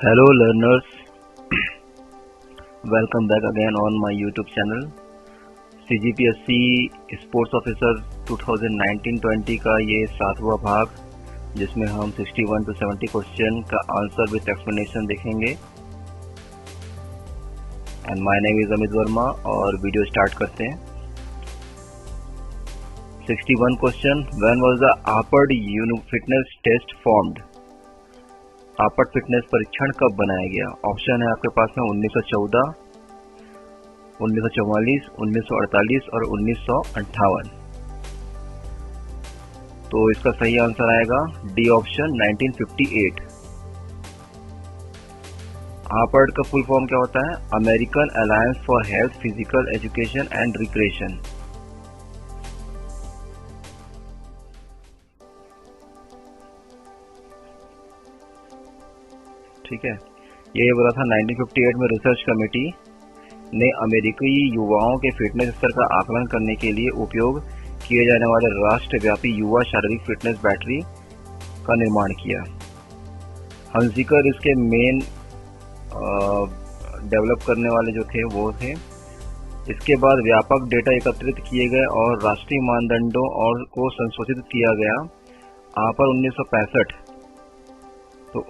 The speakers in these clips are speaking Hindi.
Hello learners, welcome back again on my YouTube channel. CGPSC sports officer 2019-20 का ये 7वां भाग, जिसमें हम 61 to 70 क्वेश्चन का आंसर विथ एक्सप्लेनेशन देखेंगे। And my name is Amit Verma और वीडियो स्टार्ट करते हैं। 61 question, when was the AAPHERD fitness test formed? AAPHERD fitness परीक्षण कब बनाया गया? ऑप्शन है आपके पास में 1914, 1944, 1948 और 1958। तो इसका सही आंसर आएगा डी ऑप्शन 1958। आपर्ड का फुल फॉर्म क्या होता है? American alliance for health, physical education and recreation. ठीक है, ये बोला था 1958 में रिसर्च कमेटी ने अमेरिकी युवाओं के फिटनेस स्तर का आकलन करने के लिए उपयोग किए जाने वाले राष्ट्रव्यापी युवा शारीरिक फिटनेस बैटरी का निर्माण किया। हंसिकर इसके मेन डेवलप करने वाले जो थे वो थे। इसके बाद व्यापक डेटा एकत्रित किए गए और राष्ट्रीय मानदंडों और को संशोधित किया गया। पर 1965 तो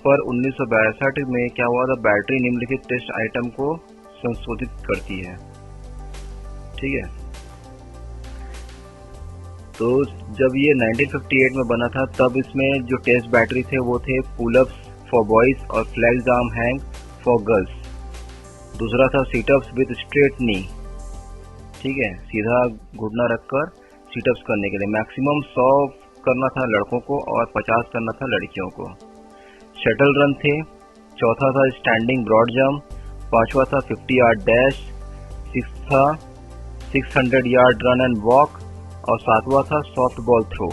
पर 1962 में क्या हुआ था? बैटरी निम्नलिखित टेस्ट आइटम को संशोधित करती है। ठीक है, तो जब ये 1958 में बना था तब इसमें जो टेस्ट बैटरी थे वो थे पुलअप्स फॉर बॉयज और flags arm hang for girls. दूसरा था सीटअप्स विद स्ट्रेट नी। ठीक है, सीधा घुटना रखकर सीटअप्स करने के लिए मैक्सिमम 100 करना था लड़कों को और 50 करना था लड़कियों को। शटल रन थे। चौथा था स्टैंडिंग ब्रॉड जंप। पांचवा था 50 यार्ड डैश। सिक्स था 600 यार्ड रन एंड वॉक और सातवां था सॉफ्ट बॉल थ्रो।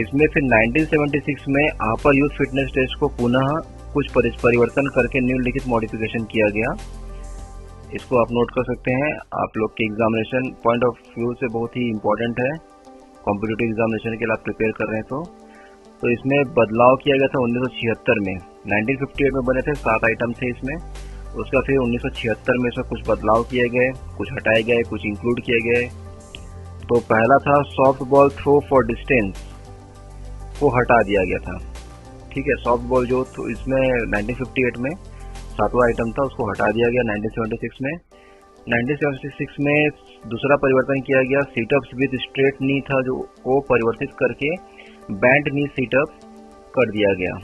इसमें फिर 1976 में आपर यूथ फिटनेस टेस्ट को पुनः कुछ परिवर्तन करके निम्नलिखित मॉडिफिकेशन किया गया। इसको आप नोट कर सकते हैं, आप लोग के एग्जामिनेशन पॉइंट ऑफ व्यू से बहुत ही इंपॉर्टेंट है। कॉम्पिटिटिव एग्जामिनेशन के लिए आप प्रिपेयर कर रहे हैं तो इसमें बदलाव किया गया था 1976 में। 1958 में बने थे 7 आइटम थे इसमें, उसका फिर 1976 में इसमें कुछ बदलाव किए गए, कुछ हटाए गए, कुछ इंक्लूड किए गए। तो पहला था soft ball throw for distance को हटा दिया गया था। ठीक है, सॉफ्ट बॉल जो तो इसमें 1958 में 7वां आइटम था उसको हटा दिया गया 1976 में। 1976 में दूसरा परिवर्तन किया गया, सीटअप्स विद स्ट्रेट नी था जो को परिवर्तित करके बैंड नी सीटअप कर दिया गया।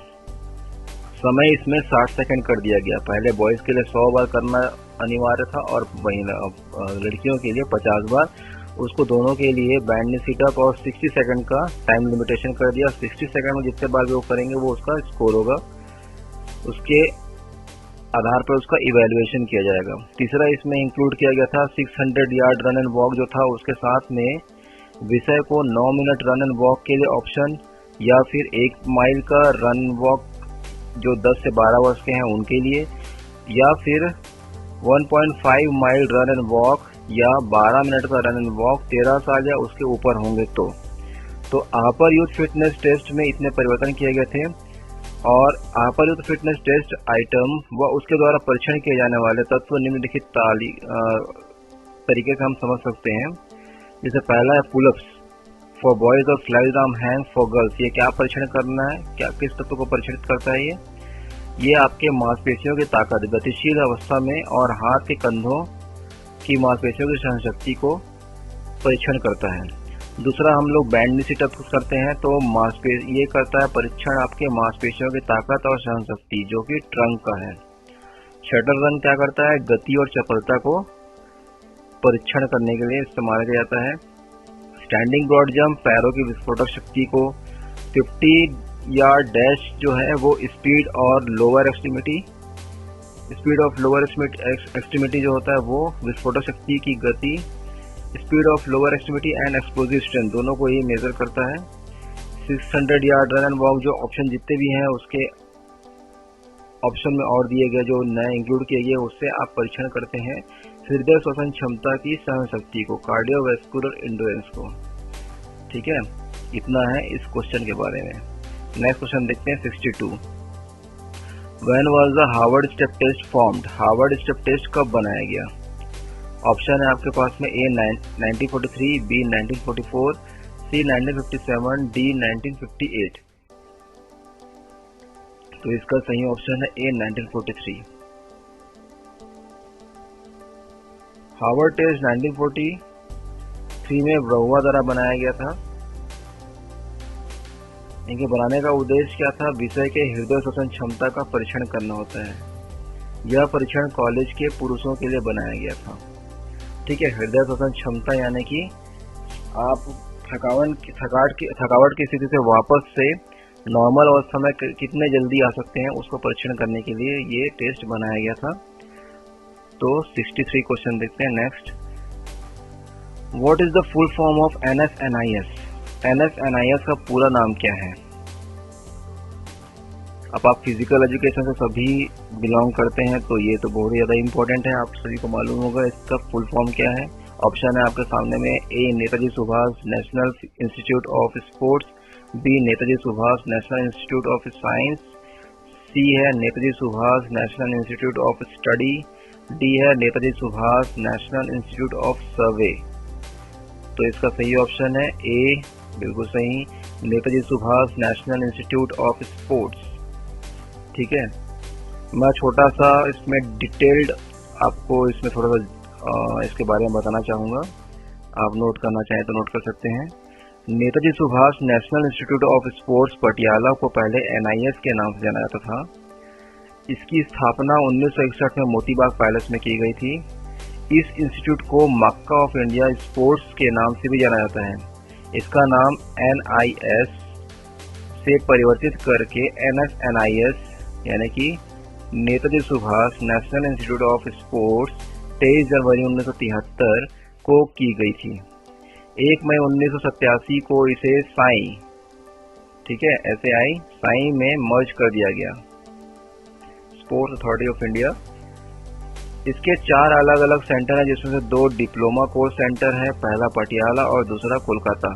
समय इसमें 60 सेकंड कर दिया गया। पहले बॉयज के लिए 100 बार करना अनिवार्य था और वहीं लड़कियों के लिए 50 बार। उसको दोनों के लिए बैंड नी सीटअप और 60 सेकंड का टाइम लिमिटेशन कर दिया। 60 सेकंड में जितने बार भी वो करेंगे वो उसका स्कोर होगा, उसके आधार पर उसका इवैल्यूएशन किया जाएगा। तीसरा इसमें इंक्लूड किया गया था 600 यार्ड रन एंड वॉक जो था, उसके साथ में विषय को 9 मिनट रन एंड वॉक के लिए ऑप्शन या फिर 1 माइल का रन वॉक जो 10 से 12 वर्ष के हैं उनके लिए, या फिर 1.5 माइल रन एंड वॉक या 12 मिनट का रन एंड वॉक 13 साल या उसके ऊपर होंगे तो आपर यूथ फिटनेस टेस्ट में इतने परिवर्तन किए गए थे। और आपर यूथ फिटनेस टेस्ट आइटम व उसके द्वारा परीक्षण किए जाने वाले तत्व निम्नलिखित तरीके से हम समझ सकते हैं। जैसे पहला है पुलअप्स फॉर बॉयज और flags arm hang for girls. ये क्या परीक्षण करना है, क्या किस तत्व को परीक्षित करता है? ये आपके मांसपेशियों की ताकत, गतिशील अवस्था में और हाथ के कंधों की मांसपेशियों की सहनशक्ति को परीक्षण करता है। दूसरा हम लोग बैंड नी सिटअप करते हैं तो ये करता है परीक्षण आपके मांसपेशियों की ताकत और सहनशक्ति जो कि ट्रंक का है। शटल रन क्या करता है? गति और चपलता को परीक्षण करने के लिए इस्तेमाल किया जाता है। स्टैंडिंग ब्रॉड जंप पैरों की विस्फोटक शक्ति को। 50 यार्ड डैश जो है वो स्पीड और lower extremity, speed of lower extremity जो होता है वो विस्फोटक शक्ति की गति, speed of lower extremity and explosive strength दोनों को ये मेजर करता है। 600 यार्ड रन एंड वॉक जो ऑप्शन जितने भी हैं उसके ऑप्शन में और दिए गए जो नए इंक्लूड किए गए उससे आप परीक्षण करते हैं हृदय श्वसन क्षमता की सहनशक्ति को, कार्डियोवैस्कुलर एंड्योरेंस को। ठीक है, इतना है इस क्वेश्चन के बारे में। नेक्स्ट क्वेश्चन देखते हैं 62। When was the Harvard step test formed? Harvard step test कब बनाया गया? ऑप्शन है आपके पास में ए 1943, बी 1944, सी 1957, डी 1958। तो इसका सही ऑप्शन है ए 1943। हार्वर्ड टेस्ट 1943 में ब्रहुआ द्वारा बनाया गया था। इनके बनाने का उद्देश्य क्या था? विषय के हृदय श्वसन क्षमता का परीक्षण करना होता है। यह परीक्षण कॉलेज के पुरुषों के लिए बनाया गया था। ठीक है, हृदय श्वसन क्षमता यानी कि आप थकावट की स्थिति से वापस से नॉर्मल अवस्था में कितने जल्दी आ सकते हैं, उसको परीक्षण करने के लिए ये टेस्ट बनाया गया था। तो 63 क्वेश्चन देखते हैं। Next, what is the full form of NSNIS? NSNIS का पूरा नाम क्या है? अब आप फिजिकल एजुकेशन से सभी बिलोंग करते हैं तो ये तो बहुत ही ज़्यादा इंपॉर्टेंट है, आप सभी को मालूम होगा इसका फुल फॉर्म क्या है। ऑप्शन है आपके सामने में, A Netaji Subhas National Institute of Sports, B Netaji Subhas National Institute of Science, C है Netaji Subhas National Institute of Study, D है Netaji Subhas National Institute of Survey. तो इसका सही ऑप्शन है ए, बिल्कुल सही, Netaji Subhas National Institute of Sports. ठीक है, मैं छोटा सा इसमें डिटेल्ड आपको इसमें थोड़ा सा इसके बारे में बताना चाहूँगा, आप नोट करना चाहें तो नोट कर सकते हैं। Netaji Subhas National Institute of sports Patiala को पहले NIS के नाम से जाना जाता था। इसकी स्थापना 1961 में मोतीबाग पैलेस में की गई थी। इस इंस्टीट्यूट को मक्का ऑफ इंडिया स्पोर्ट्स के नाम से भी जाना जाता है। इसका नाम NIS से परिवर्तित करके NSNIS यानी कि Netaji Subhas National Institute of sports 23 जनवरी 1973 को की गई थी। 1 मई 1987 को इसे साई, ठीक है, SAI साई में मर्ज कर दिया गया, स्पोर्ट्स अथॉरिटी ऑफ इंडिया। इसके 4 अलग अलग सेंटर हैं, जिसमें से 2 डिप्लोमा कोर्स सेंटर है, पहला पटियाला और दूसरा कोलकाता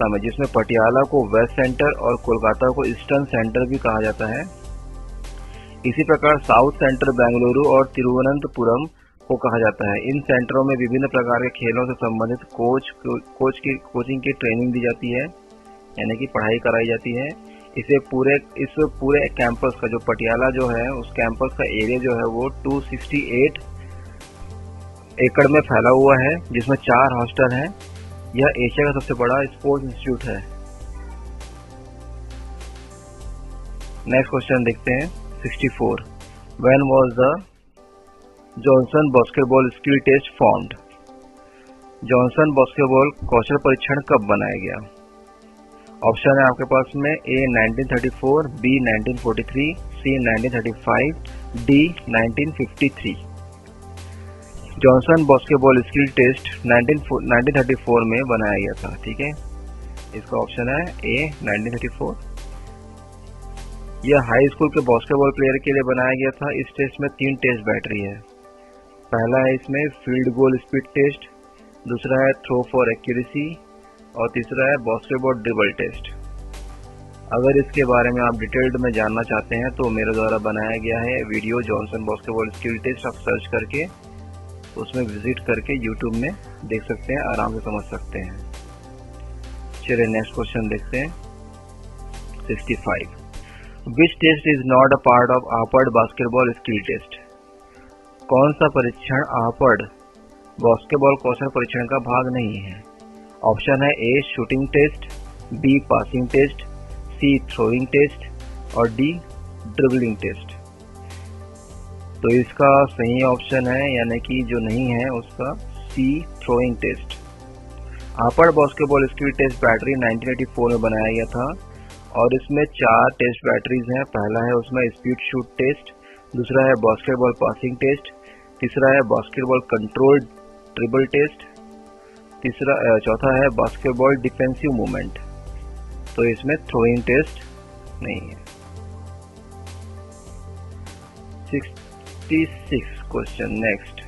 में, जिसमें पटियाला को वेस्ट सेंटर और कोलकाता को ईस्टर्न सेंटर भी कहा जाता है। इसी प्रकार साउथ सेंटर बेंगलुरु और तिरुवनंतपुरम को कहा जाता है। इन सेंटरों में विभिन्न प्रकार के खेलों से संबंधित कोचिंग की ट्रेनिंग दी जाती है, यानी कि पढ़ाई कराई जाती है। इस पूरे कैंपस का जो पटियाला जो है, उस कैंपस का एरिया जो है वो 268 एकड़ में फैला हुआ है, जिसमें 4 हॉस्टल हैं। यह एशिया का सबसे बड़ा स्पोर्ट्स इंस्टीट्यूट है। नेक्स्ट क्वेश्चन देखते हैं 64। When was the Johnson basketball skill test formed? Johnson basketball कौशल परीक्षण कब बनाया गया? ऑप्शन है आपके पास में, A 1934, B 1943, C 1935, D 1953। Johnson basketball skill test 1934 में बनाया गया था। ठीक है, इसका ऑप्शन है ए 1934। यह हाई स्कूल के बास्केटबॉल प्लेयर के लिए बनाया गया था। इस टेस्ट में 3 टेस्ट बैटरी है। पहला है इसमें फील्ड गोल स्पीड टेस्ट, दूसरा है थ्रो फॉर एक्यूरेसी और तीसरा है बास्केटबॉल ड्रिबल टेस्ट। अगर इसके बारे में आप डिटेल्ड में जानना चाहते हैं तो मेरे द्वारा बनाया गया है video Johnson basketball skill test, आप सर्च करके उसमें विजिट करके YouTube में देख सकते हैं, आराम से समझ सकते हैं। चलिए नेक्स्ट क्वेश्चन देखते हैं 65। Which test is not a part of AAPHERD basketball skill test? कौन सा परीक्षण आपर्ड बास्केटबॉल कौशल परीक्षण का भाग नहीं है? ऑप्शन है A shooting test, B passing test, C throwing test और डी ड्रिबलिंग टेस्ट। तो इसका सही ऑप्शन है, यानी कि जो नहीं है उसका C throwing test. AAPHERD basketball skill test battery 1984 में बनाया गया था और इसमें 4 टेस्ट बैटरीज हैं। पहला है उसमें स्पीड शूट टेस्ट, दूसरा है बास्केटबॉल पासिंग टेस्ट, तीसरा है बास्केटबॉल कंट्रोल ड्रिबल टेस्ट, चौथा है बास्केटबॉल डिफेंसिव मूवमेंट। तो इसमें थ्रोइंग टेस्ट नहीं है। 66 question next.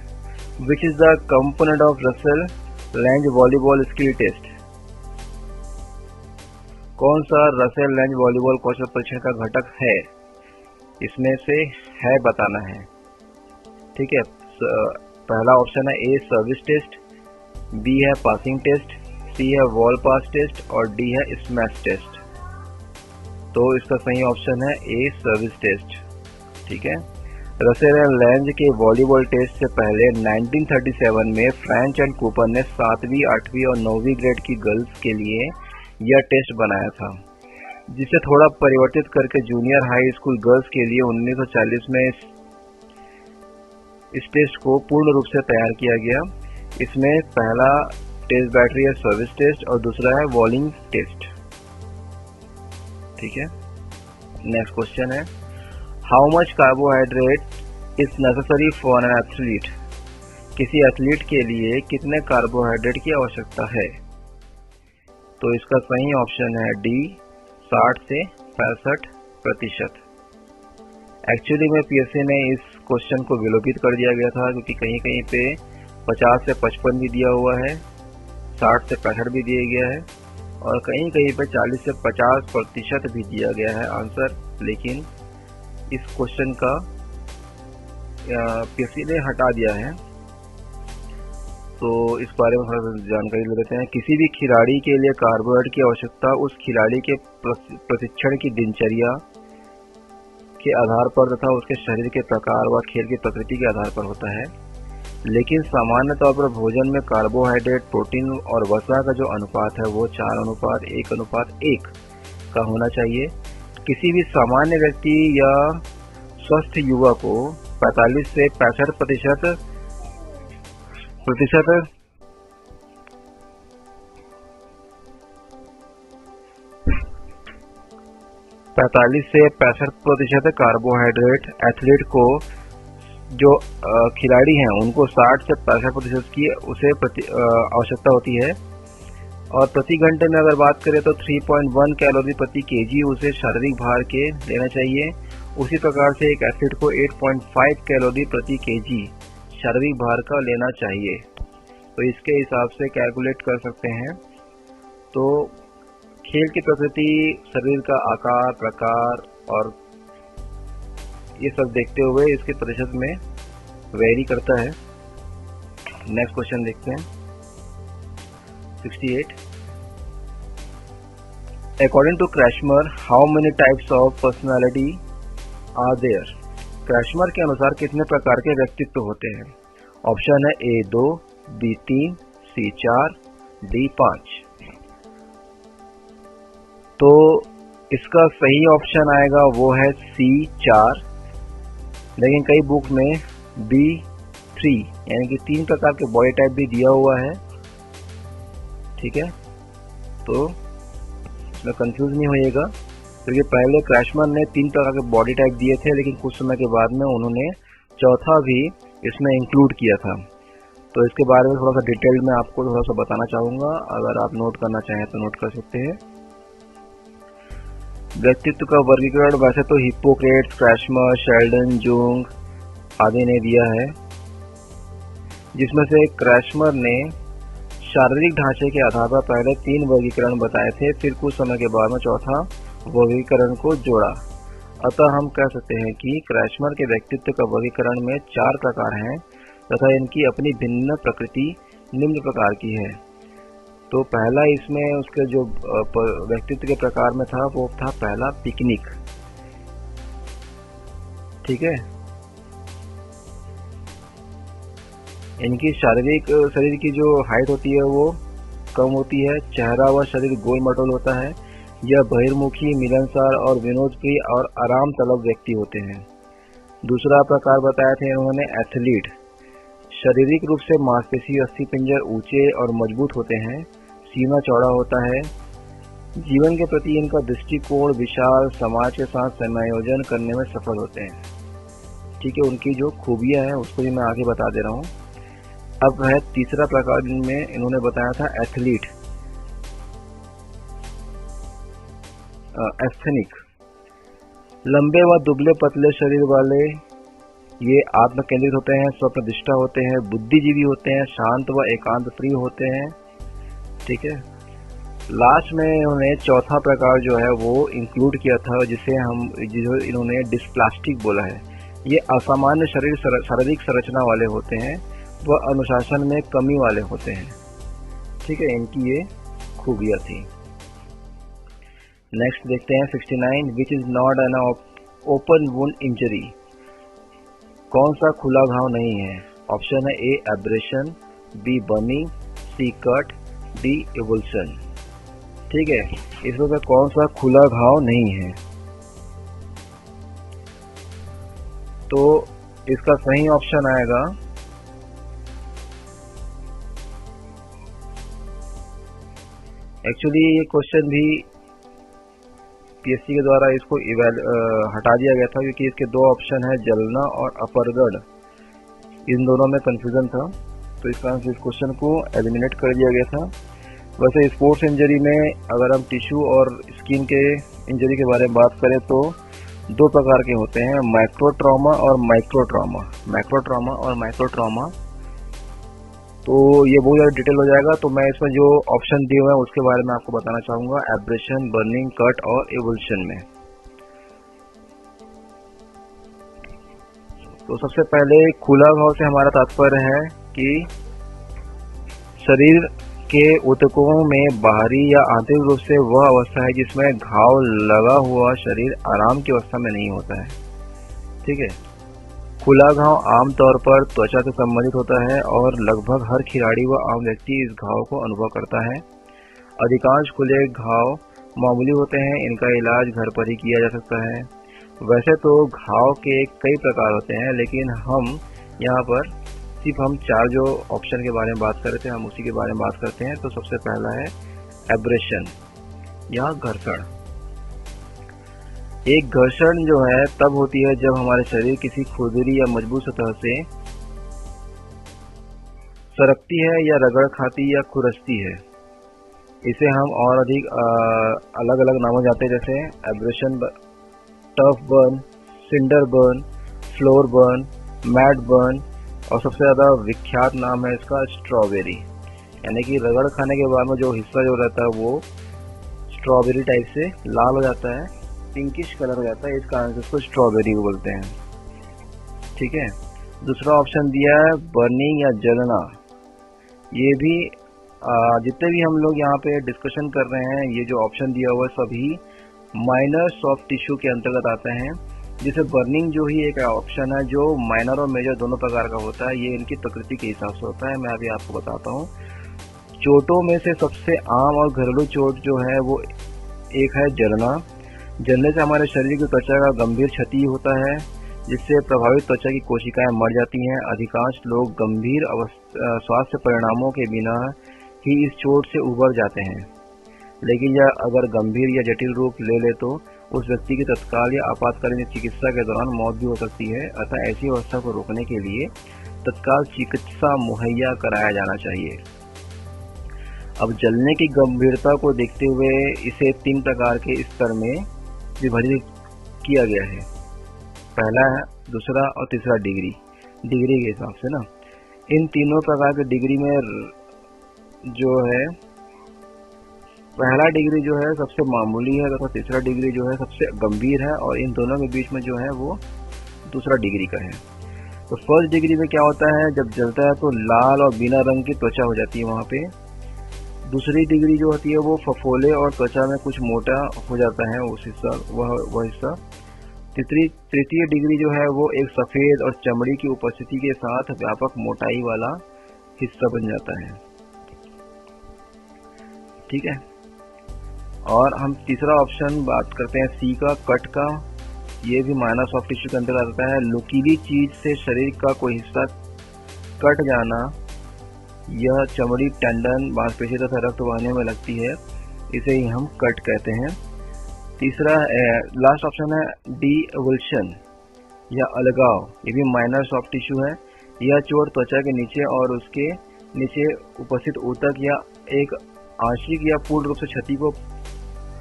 Which is the component of Russell Lange volleyball skill test? कौन सा रसेल लैंज वॉलीबॉल कौशल परीक्षण का घटक है? इसमें से है बताना है। ठीक है, पहला ऑप्शन है ए सर्विस टेस्ट, बी है पासिंग टेस्ट, सी है वॉल पास टेस्ट और डी है स्मैश टेस्ट। तो इसका सही ऑप्शन है ए सर्विस टेस्ट। ठीक है, रसेल एंड लैंज के वॉलीबॉल टेस्ट से पहले 1937 में फ्रेंच एंड कूपर ने 7वीं, 8वीं और 9वीं ग्रेड की गर्ल्स के लिए यह टेस्ट बनाया था, जिसे थोड़ा परिवर्तित करके जूनियर हाई स्कूल गर्ल्स के लिए 1940 में इस टेस्ट को पूर्ण रूप से तैयार किया गया। इसमें पहला टेस्ट बैटरी है सर्विस टेस्ट और दूसरा है वॉलिंग टेस्ट। ठीक है, नेक्स्ट क्वेश्चन है, how much carbohydrate is necessary for an athlete. किसी एथलीट के लिए कितने कार्बोहाइड्रेट की आवश्यकता है? तो इसका सही ऑप्शन है डी 60 से 65%। एक्चुअली में पीएससी ने इस क्वेश्चन को विलोपित कर दिया गया था, क्योंकि कहीं कहीं पे 50 से 55 भी दिया हुआ है, 60 से 65 भी दिया गया है और कहीं कहीं पे 40 से 50% भी दिया गया है आंसर। लेकिन इस क्वेश्चन का पीएससी ने हटा दिया है, तो इस बारे में थोड़ा जानकारी ले लेते हैं। किसी भी खिलाड़ी के लिए कार्बोहाइड्रेट की आवश्यकता उस खिलाड़ी के प्रशिक्षण की दिनचर्या के आधार पर तथा उसके शरीर के प्रकार व खेल की प्रकृति के आधार पर होता है। लेकिन सामान्य तौर पर भोजन में कार्बोहाइड्रेट, प्रोटीन और वसा का जो अनुपात है वो 4:1:1 का होना चाहिए। किसी भी सामान्य व्यक्ति या स्वस्थ युवा को 45 से 65% 45 से 65% कार्बोहाइड्रेट एथलीट को, जो खिलाड़ी हैं उनको 60 से 65% की उसे आवश्यकता होती है। और प्रति घंटे में अगर बात करें तो 3.1 कैलोरी प्रति केजी उसे शारीरिक भार के लेना चाहिए। उसी प्रकार से एक एथलीट को 8.5 कैलोरी प्रति केजी शारीरिक भार का लेना चाहिए। तो इसके हिसाब से कैलकुलेट कर सकते हैं। तो खेल की प्रकृति, शरीर का आकार, प्रकार और ये सब देखते हुए इसके प्रतिशत में वेरी करता है। नेक्स्ट क्वेश्चन देखते हैं, 68। According to Krashmer, how many types of personality are there? क्रैशमर के अनुसार कितने प्रकार के व्यक्तित्व होते हैं? ऑप्शन है ए 2, बी 3, सी 4, डी 5। तो इसका सही ऑप्शन आएगा वो है सी 4, लेकिन कई बुक में बी 3 यानी कि 3 प्रकार के बॉडी टाइप भी दिया हुआ है। ठीक है, तो इसमें कंफ्यूज नहीं होइएगा, क्योंकि पहले क्रैशमर ने 3 प्रकार के बॉडी टाइप दिए थे, लेकिन कुछ समय के बाद में उन्होंने चौथा भी इसमें इंक्लूड किया था। तो इसके बारे में थोड़ा सा डिटेल में आपको थोड़ा सा बताना चाहूँगा, अगर आप नोट करना चाहें तो नोट कर सकते हैं। व्यक्तित्व का वर्गीकरण वैसे तो हिप्पोक्रेट्स, क्रैशमर, शेल्डन, जुंग आदि ने दिया है, जिसमें से क्रैशमर ने शारीरिक ढांचे के आधार पर पहले 3 वर्गीकरण बताए थे, फिर कुछ समय के बाद में चौथा वर्गीकरण को जोड़ा। अतः हम कह सकते हैं कि क्रैशमर के व्यक्तित्व का वर्गीकरण में 4 प्रकार हैं तथा इनकी अपनी भिन्न प्रकृति निम्न प्रकार की है। तो पहला इसमें उसके जो व्यक्तित्व के प्रकार में था वो था पहला पिकनिक। ठीक है, इनकी शरीर की जो हाइट होती है वो कम होती है, चेहरा व शरीर गोल मटोल होता है। यह बहिर्मुखी, मिलनसार और विनोदप्रिय और आराम तलब व्यक्ति होते हैं। दूसरा प्रकार बताया था इन्होंने एथलीट। शारीरिक रूप से मांसपेशी, अस्थिपिंजर ऊंचे और मजबूत होते हैं, सीना चौड़ा होता है। जीवन के प्रति इनका दृष्टिकोण विशाल, समाज के साथ समायोजन करने में सफल होते हैं। ठीक है, उनकी जो खूबियां हैं उसको भी मैं आगे बता दे रहा हूँ। अब है तीसरा प्रकार, जिनमें इन्होंने बताया था एथलीट, एस्थेनिक। लंबे व दुबले पतले शरीर वाले ये आत्म केंद्रित होते हैं, स्वप्रतिष्ठा होते हैं, बुद्धिजीवी होते हैं, शांत व एकांत प्रिय होते हैं। ठीक है, लास्ट में इन्होंने चौथा प्रकार जो है वो इंक्लूड किया था, जिसे इन्होंने डिस्प्लास्टिक बोला है। ये असामान्य शारीरिक संरचना वाले होते हैं, वह अनुशासन में कमी वाले होते हैं। ठीक है, इनकी ये खूबियाँ थी। नेक्स्ट देखते हैं 69, which is not an open wound injury. कौन सा खुला घाव नहीं है? ऑप्शन है ए एब्रेशन, बी बर्निंग, सी कट, डी एवल्शन। ठीक है, इसमें से कौन सा खुला घाव नहीं है? तो इसका सही ऑप्शन आएगा एक्चुअली ये क्वेश्चन भी पीएससी के द्वारा इसको हटा दिया गया था, क्योंकि इसके दो ऑप्शन है, जलना और अपरगढ़। इन दोनों में कंफ्यूजन था, तो इस कारण से इस क्वेश्चन को एलिमिनेट कर दिया गया था। वैसे स्पोर्ट्स इंजरी में अगर हम टिश्यू और स्किन के इंजरी के बारे में बात करें तो दो प्रकार के होते हैं, माइक्रो ट्रॉमा और माइक्रो ट्रॉमा। तो ये बहुत ज़्यादा डिटेल हो जाएगा, तो मैं इसमें जो ऑप्शन दिए हुए हैं उसके बारे में आपको बताना चाहूँगा, एब्रेशन, बर्निंग, कट और एवल्शन में। तो सबसे पहले खुला घाव से हमारा तात्पर्य है कि शरीर के ऊतकों में बाहरी या आंतरिक रूप से वह अवस्था है जिसमें घाव लगा हुआ शरीर आराम की अवस्था में नहीं होता है। ठीक है, खुला घाव आमतौर पर त्वचा से संबंधित होता है और लगभग हर खिलाड़ी व आम व्यक्ति इस घाव को अनुभव करता है। अधिकांश खुले घाव मामूली होते हैं, इनका इलाज घर पर ही किया जा सकता है। वैसे तो घाव के कई प्रकार होते हैं, लेकिन हम यहाँ पर सिर्फ हम चार जो ऑप्शन के बारे में बात कर रहे थे हम उसी के बारे में बात करते हैं। तो सबसे पहला है एब्रेशन या घर्षण। एक घर्षण जो है तब होती है जब हमारे शरीर किसी खुरदरी या मजबूत सतह से सरकती है या रगड़ खाती या खुरसती है। इसे हम और अधिक अलग अलग नामों जाते हैं, जैसे abrasion, turf burn, cinder burn, floor burn, mat burn, और सबसे ज़्यादा विख्यात नाम है इसका स्ट्रॉबेरी। यानी कि रगड़ खाने के बाद में जो हिस्सा जो रहता है वो स्ट्रॉबेरी टाइप से लाल हो जाता है, पिंकिश कलर हो जाता है, इस कारण से इसको स्ट्रॉबेरी बोलते हैं। ठीक है, दूसरा ऑप्शन दिया है बर्निंग या जलना। ये भी जितने भी हम लोग यहाँ पे डिस्कशन कर रहे हैं, ये जो ऑप्शन दिया हुआ है सभी माइनर सॉफ्ट टिश्यू के अंतर्गत आते हैं। जिसे बर्निंग जो ही एक ऑप्शन है जो माइनर और मेजर दोनों प्रकार का होता है, ये इनकी प्रकृति के हिसाब से होता है। मैं अभी आपको बताता हूँ। चोटों में से सबसे आम और घरेलू चोट जो है वो एक है जलना। जलने से हमारे शरीर की त्वचा का गंभीर क्षति होता है, जिससे प्रभावित त्वचा की कोशिकाएं मर जाती हैं। अधिकांश लोग गंभीर स्वास्थ्य परिणामों के बिना ही इस चोट से उबर जाते हैं, लेकिन यह अगर गंभीर या जटिल रूप ले ले तो उस व्यक्ति की तत्काल या आपातकालीन चिकित्सा के दौरान मौत भी हो सकती है। अतः ऐसी अवस्था को रोकने के लिए तत्काल चिकित्सा मुहैया कराया जाना चाहिए। अब जलने की गंभीरता को देखते हुए इसे 3 प्रकार के स्तर में विभाजित किया गया है। पहला है, दूसरा और तीसरा डिग्री के हिसाब से ना। इन तीनों प्रकार के डिग्री में जो है पहला डिग्री जो है सबसे मामूली है तथा तीसरा डिग्री जो है सबसे गंभीर है, और इन दोनों के बीच में जो है वो दूसरा डिग्री का है। तो फर्स्ट डिग्री में क्या होता है, जब जलता है तो लाल और बिना रंग की त्वचा हो जाती है वहाँ पे। दूसरी डिग्री जो होती है वो फफोले और त्वचा में कुछ मोटा हो जाता है उस हिस्सा वह हिस्सा। तृतीय डिग्री जो है वो एक सफ़ेद और चमड़ी की उपस्थिति के साथ व्यापक मोटाई वाला हिस्सा बन जाता है। ठीक है, और हम तीसरा ऑप्शन बात करते हैं सी का, कट का। ये भी माइनर सॉफ्ट टिश्यू के अंतर्गत आता है। नुकीली चीज से शरीर का कोई हिस्सा कट जाना, यह चमड़ी, टेंडन, मांसपेशी तथा रक्त बहने में लगती है, इसे ही हम कट कहते हैं। तीसरा लास्ट ऑप्शन है डी एवल्शन या अलगाव। ये भी माइनर सॉफ्ट टिश्यू है। यह चोट त्वचा के नीचे और उसके नीचे उपस्थित ऊतक या एक आंशिक या पूर्ण रूप से क्षति को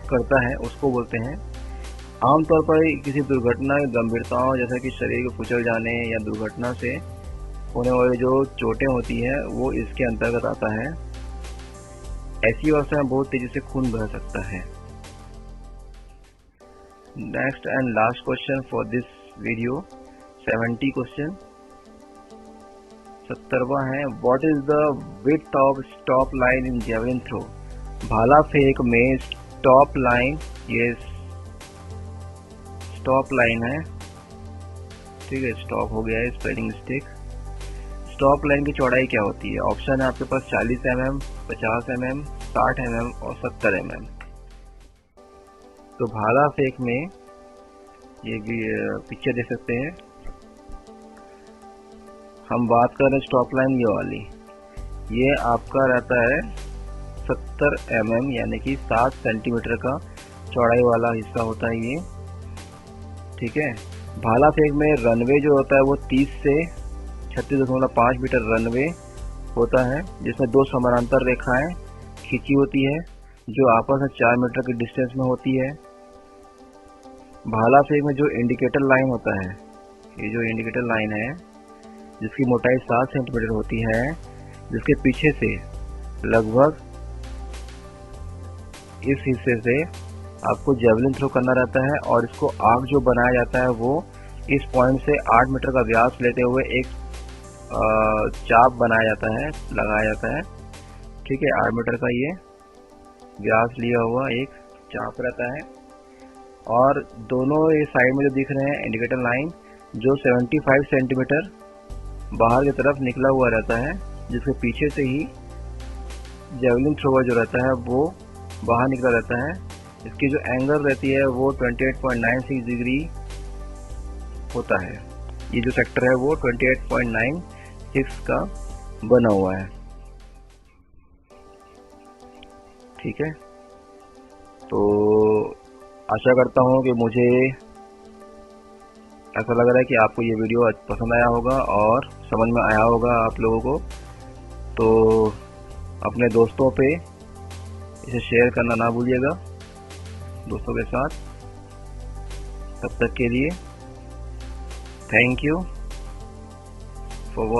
करता है, उसको बोलते हैं। आमतौर पर किसी दुर्घटना की गंभीरताओं जैसे कि शरीर को कुचल जाने या दुर्घटना से होने वाली जो चोटें होती हैं वो इसके अंतर्गत आता है। ऐसी अवस्था में बहुत तेजी से खून बह सकता है। Next and last question for this video, 70 question, 70वां है, what is the width of stop line in javelin throw. भाला फेंक में स्टॉप लाइन, ये स्टॉप लाइन है, ठीक है, स्टॉप हो गया है, स्पेलिंग मिस्टेक। स्टॉप लाइन की चौड़ाई क्या होती है? ऑप्शन है आपके पास 40 mm, 50 mm, 60 mm और 70 mm। तो भाला फेंक में ये भी पिक्चर देख सकते हैं, हम बात कर रहे हैं स्टॉप लाइन ये वाली, ये आपका रहता है 70 mm यानी कि 7 सेंटीमीटर का चौड़ाई वाला हिस्सा होता है ये, ठीक है। भाला फेंक में रनवे जो होता है वो 30 से 36.5 मीटर रनवे होता है, जिसमें 2 समानांतर रेखाएं खींची होती है जो आपस में 4 मीटर की डिस्टेंस में होती है। भाला फेंक में जो इंडिकेटर लाइन होता है, ये जो इंडिकेटर लाइन है जिसकी मोटाई 7 सेंटीमीटर होती है, जिसके पीछे से लगभग इस हिस्से से आपको जेवलिन थ्रो करना रहता है और इसको आर्क जो बनाया जाता है वो इस पॉइंट से 8 मीटर का व्यास लेते हुए एक चाप बनाया जाता है, लगाया जाता है, ठीक है। 8 मीटर का ये व्यास लिया हुआ एक चाप रहता है और दोनों ये साइड में जो दिख रहे हैं इंडिकेटर लाइन जो 75 सेंटीमीटर बाहर की तरफ निकला हुआ रहता है, जिसके पीछे से ही जेवलिन थ्रोवर जो रहता है वो बाहर निकला रहता है। इसकी जो एंगल रहती है वो 28.96 डिग्री होता है। ये जो सेक्टर है वो 28.96 का बना हुआ है, ठीक है। तो आशा करता हूँ कि मुझे ऐसा लग रहा है कि आपको ये वीडियो पसंद आया होगा और समझ में आया होगा आप लोगों को। तो अपने दोस्तों पे इसे शेयर करना ना भूलिएगा दोस्तों के साथ। तब तक के लिए थैंक यू फॉर वॉचिंग।